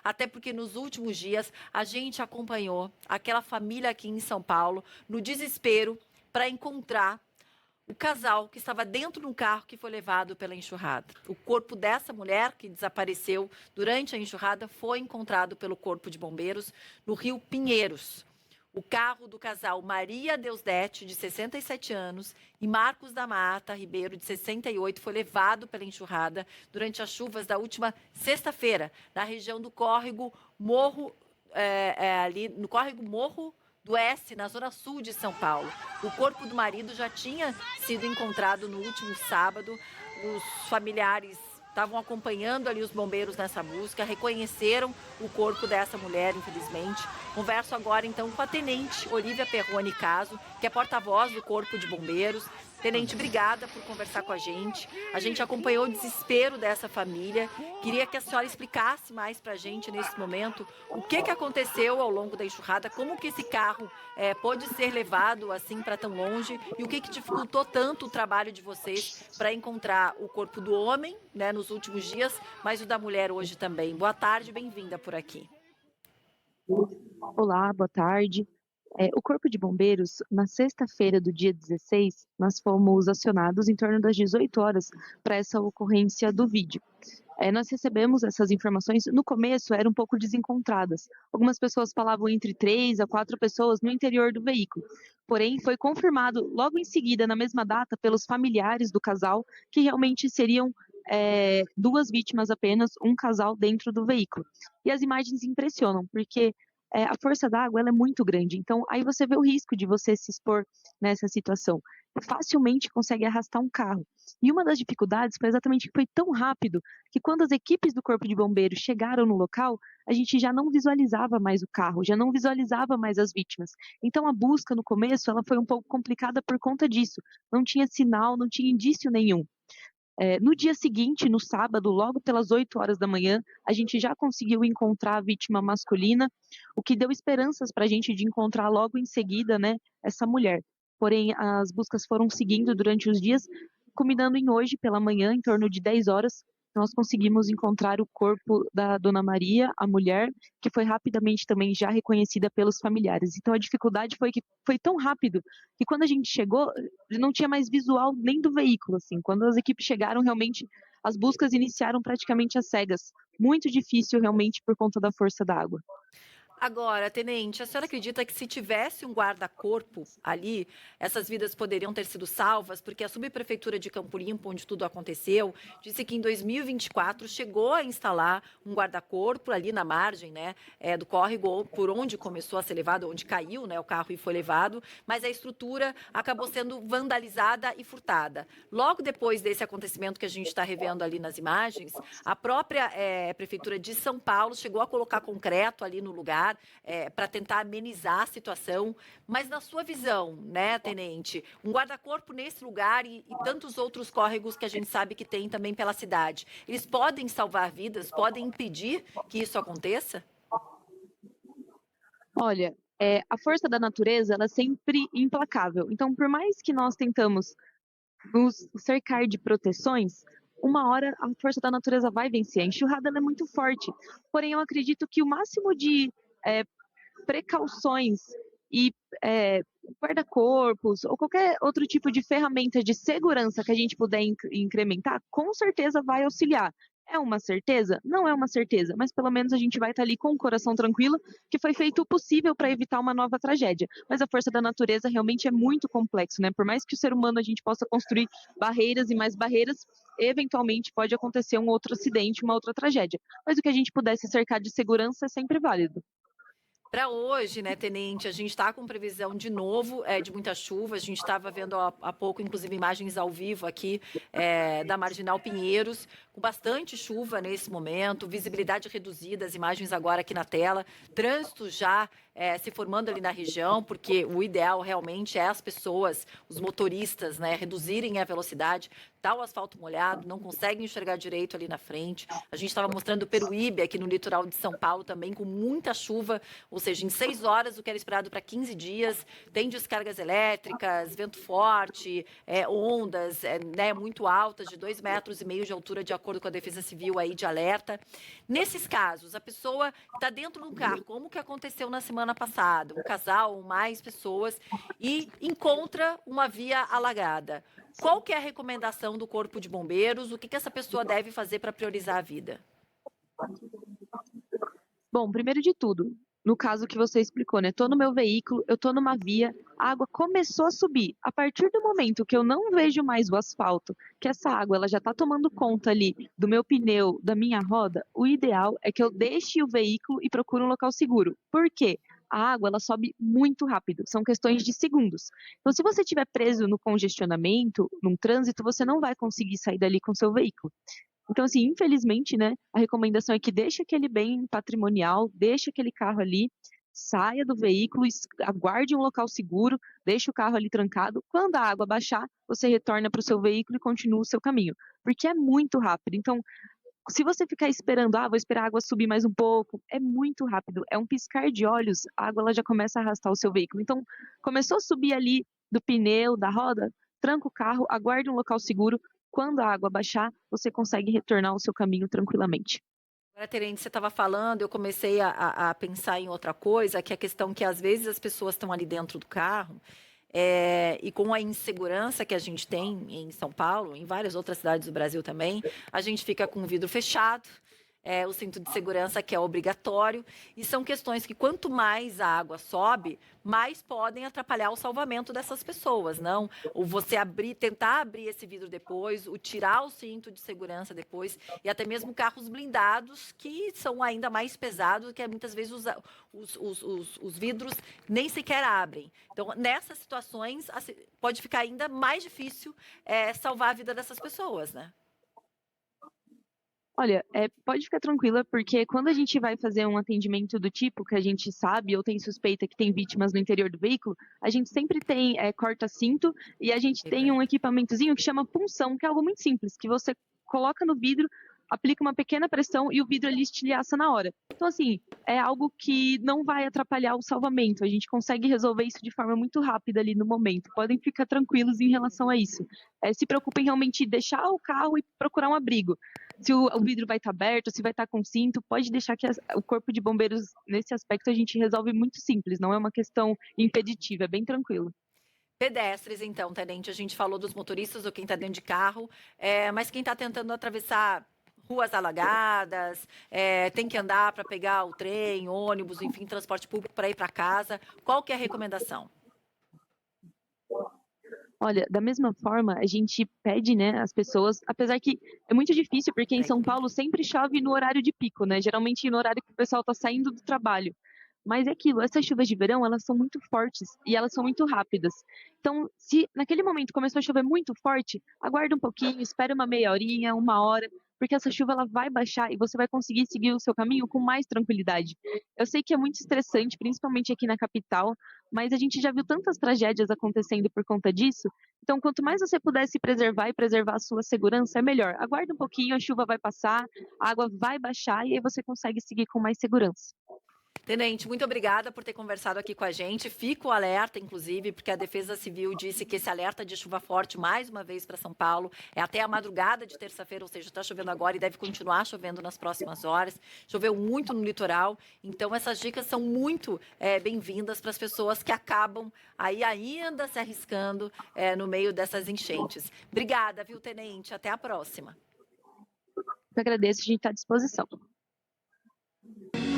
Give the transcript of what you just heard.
até porque nos últimos dias a gente acompanhou aquela família aqui em São Paulo no desespero para encontrar o casal que estava dentro de um carro que foi levado pela enxurrada. O corpo dessa mulher que desapareceu durante a enxurrada foi encontrado pelo Corpo de Bombeiros no Rio Pinheiros. O carro do casal Maria Deusdete, de 67 anos, e Marcos da Mata Ribeiro, de 68, foi levado pela enxurrada durante as chuvas da última sexta-feira, na região do córrego Morro, ali no córrego Morro do Oeste, na zona sul de São Paulo. O corpo do marido já tinha sido encontrado no último sábado. Os familiares estavam acompanhando ali os bombeiros nessa busca, reconheceram o corpo dessa mulher, infelizmente. Converso agora, então, com a tenente Olivia Perrone Caso, que é porta-voz do Corpo de Bombeiros. Tenente, obrigada por conversar com a gente. A gente acompanhou o desespero dessa família. Queria que a senhora explicasse mais para a gente, nesse momento, o que aconteceu ao longo da enxurrada, como que esse carro pôde ser levado assim para tão longe e o que dificultou tanto o trabalho de vocês para encontrar o corpo do homem, né, nos últimos dias, mas o da mulher hoje também. Boa tarde, bem-vinda por aqui. Olá, boa tarde. O Corpo de Bombeiros, na sexta-feira do dia 16, nós fomos acionados em torno das 18 horas para essa ocorrência do vídeo. Nós recebemos essas informações, no começo eram um pouco desencontradas. Algumas pessoas falavam entre 3 a 4 pessoas no interior do veículo. Porém, foi confirmado logo em seguida, na mesma data, pelos familiares do casal, que realmente seriam duas vítimas apenas, um casal dentro do veículo. E as imagens impressionam, porque a força d'água ela é muito grande, então aí você vê o risco de você se expor nessa situação. Facilmente consegue arrastar um carro. E uma das dificuldades foi exatamente que foi tão rápido que quando as equipes do Corpo de Bombeiros chegaram no local, a gente já não visualizava mais o carro, já não visualizava mais as vítimas. Então a busca no começo ela foi um pouco complicada por conta disso. Não tinha sinal, não tinha indício nenhum. No dia seguinte, no sábado, logo pelas 8 horas da manhã, a gente já conseguiu encontrar a vítima masculina, o que deu esperanças para a gente de encontrar logo em seguida, né, essa mulher. Porém, as buscas foram seguindo durante os dias, culminando em hoje, pela manhã, em torno de 10 horas, nós conseguimos encontrar o corpo da Dona Maria, a mulher, que foi rapidamente também já reconhecida pelos familiares. Então a dificuldade foi que foi tão rápido que quando a gente chegou, não tinha mais visual nem do veículo, assim. Quando as equipes chegaram, realmente as buscas iniciaram praticamente às cegas. Muito difícil realmente por conta da força da água. Agora, tenente, a senhora acredita que se tivesse um guarda-corpo ali, essas vidas poderiam ter sido salvas? Porque a subprefeitura de Campo Limpo, onde tudo aconteceu, disse que em 2024 chegou a instalar um guarda-corpo ali na margem, né, do córrego por onde começou a ser levado, onde caiu, né, o carro e foi levado, mas a estrutura acabou sendo vandalizada e furtada. Logo depois desse acontecimento que a gente está revendo ali nas imagens, a própria prefeitura de São Paulo chegou a colocar concreto ali no lugar, para tentar amenizar a situação. Mas na sua visão, né, tenente, um guarda-corpo nesse lugar e tantos outros córregos que a gente sabe que tem também pela cidade, eles podem salvar vidas, podem impedir que isso aconteça? Olha, a força da natureza, ela é sempre implacável. Então, por mais que nós tentamos nos cercar de proteções, uma hora a força da natureza vai vencer. A enxurrada ela é muito forte. Porém, eu acredito que o máximo de eh, precauções e guarda-corpos ou qualquer outro tipo de ferramenta de segurança que a gente puder incrementar, com certeza vai auxiliar. É uma certeza? Não é uma certeza, mas pelo menos a gente vai estar ali com o coração tranquilo, que foi feito o possível para evitar uma nova tragédia. Mas a força da natureza realmente é muito complexo, né? Por mais que o ser humano a gente possa construir barreiras e mais barreiras, eventualmente pode acontecer um outro acidente, uma outra tragédia. Mas o que a gente pudesse cercar de segurança é sempre válido. Para hoje, né, tenente, a gente está com previsão de novo de muita chuva. A gente estava vendo há pouco, inclusive, imagens ao vivo aqui da Marginal Pinheiros, com bastante chuva nesse momento, visibilidade reduzida, as imagens agora aqui na tela, trânsito já se formando ali na região, porque o ideal realmente é as pessoas, os motoristas, né, reduzirem a velocidade. Tá o asfalto molhado, não conseguem enxergar direito ali na frente. A gente estava mostrando Peruíbe aqui no litoral de São Paulo também, com muita chuva, ou ou seja, em 6 horas o que era esperado para 15 dias, tem descargas elétricas, vento forte, ondas né, muito altas, de 2,5 metros de altura, de acordo com a Defesa Civil aí de alerta. Nesses casos, a pessoa está dentro do carro, como que aconteceu na semana passada, um casal, mais pessoas, e encontra uma via alagada. Qual que é a recomendação do Corpo de Bombeiros? O que essa pessoa deve fazer para priorizar a vida? Bom, primeiro de tudo, no caso que você explicou, né? Tô no meu veículo, eu tô numa via, a água começou a subir. A partir do momento que eu não vejo mais o asfalto, que essa água ela já tá tomando conta ali do meu pneu, da minha roda, o ideal é que eu deixe o veículo e procure um local seguro. Por quê? A água ela sobe muito rápido, são questões de segundos. Então, se você estiver preso no congestionamento, num trânsito, você não vai conseguir sair dali com seu veículo. Então, assim, infelizmente, né, a recomendação é que deixe aquele bem patrimonial, deixe aquele carro ali, saia do veículo, aguarde um local seguro, deixe o carro ali trancado. Quando a água baixar, você retorna para o seu veículo e continua o seu caminho, porque é muito rápido. Então, se você ficar esperando, vou esperar a água subir mais um pouco, é muito rápido. É um piscar de olhos, a água ela já começa a arrastar o seu veículo. Então, começou a subir ali do pneu, da roda, tranca o carro, aguarde um local seguro. Quando a água baixar, você consegue retornar ao seu caminho tranquilamente. Agora, Terence, você estava falando, eu comecei a pensar em outra coisa, que é a questão que às vezes as pessoas estão ali dentro do carro, e com a insegurança que a gente tem em São Paulo, em várias outras cidades do Brasil também, a gente fica com o vidro fechado, o cinto de segurança que é obrigatório, e são questões que quanto mais a água sobe, mais podem atrapalhar o salvamento dessas pessoas, não? Ou você tentar abrir esse vidro depois, o tirar o cinto de segurança depois, e até mesmo carros blindados que são ainda mais pesados, que muitas vezes os vidros nem sequer abrem. Então, nessas situações, pode ficar ainda mais difícil salvar a vida dessas pessoas, né? Olha, pode ficar tranquila, porque quando a gente vai fazer um atendimento do tipo que a gente sabe ou tem suspeita que tem vítimas no interior do veículo, a gente sempre tem corta-cinto e a gente tem um equipamentozinho que chama punção, que é algo muito simples, que você coloca no vidro, aplica uma pequena pressão e o vidro ali estilhaça na hora. Então, assim, é algo que não vai atrapalhar o salvamento. A gente consegue resolver isso de forma muito rápida ali no momento. Podem ficar tranquilos em relação a isso. Se preocupem realmente em deixar o carro e procurar um abrigo. Se o vidro vai estar aberto, se vai estar com cinto, pode deixar que o Corpo de Bombeiros, nesse aspecto, a gente resolve muito simples, não é uma questão impeditiva, é bem tranquilo. Pedestres, então, Tenente, a gente falou dos motoristas ou quem está dentro de carro, mas quem está tentando atravessar ruas alagadas, tem que andar para pegar o trem, ônibus, enfim, transporte público para ir para casa, qual que é a recomendação? Olha, da mesma forma, a gente pede, né, às pessoas, apesar que é muito difícil, porque em São Paulo sempre chove no horário de pico, né? Geralmente no horário que o pessoal está saindo do trabalho. Mas é aquilo, essas chuvas de verão, elas são muito fortes e elas são muito rápidas. Então, se naquele momento começou a chover muito forte, aguarda um pouquinho, espera uma meia horinha, uma hora, porque essa chuva ela vai baixar e você vai conseguir seguir o seu caminho com mais tranquilidade. Eu sei que é muito estressante, principalmente aqui na capital, mas a gente já viu tantas tragédias acontecendo por conta disso. Então, quanto mais você puder se preservar e preservar a sua segurança, é melhor. Aguarda um pouquinho, a chuva vai passar, a água vai baixar e aí você consegue seguir com mais segurança. Tenente, muito obrigada por ter conversado aqui com a gente. Fico alerta, inclusive, porque a Defesa Civil disse que esse alerta de chuva forte, mais uma vez para São Paulo, é até a madrugada de terça-feira, ou seja, está chovendo agora e deve continuar chovendo nas próximas horas. Choveu muito no litoral, então essas dicas são muito bem-vindas para as pessoas que acabam aí ainda se arriscando no meio dessas enchentes. Obrigada, viu, Tenente? Até a próxima. Eu agradeço, a gente está à disposição.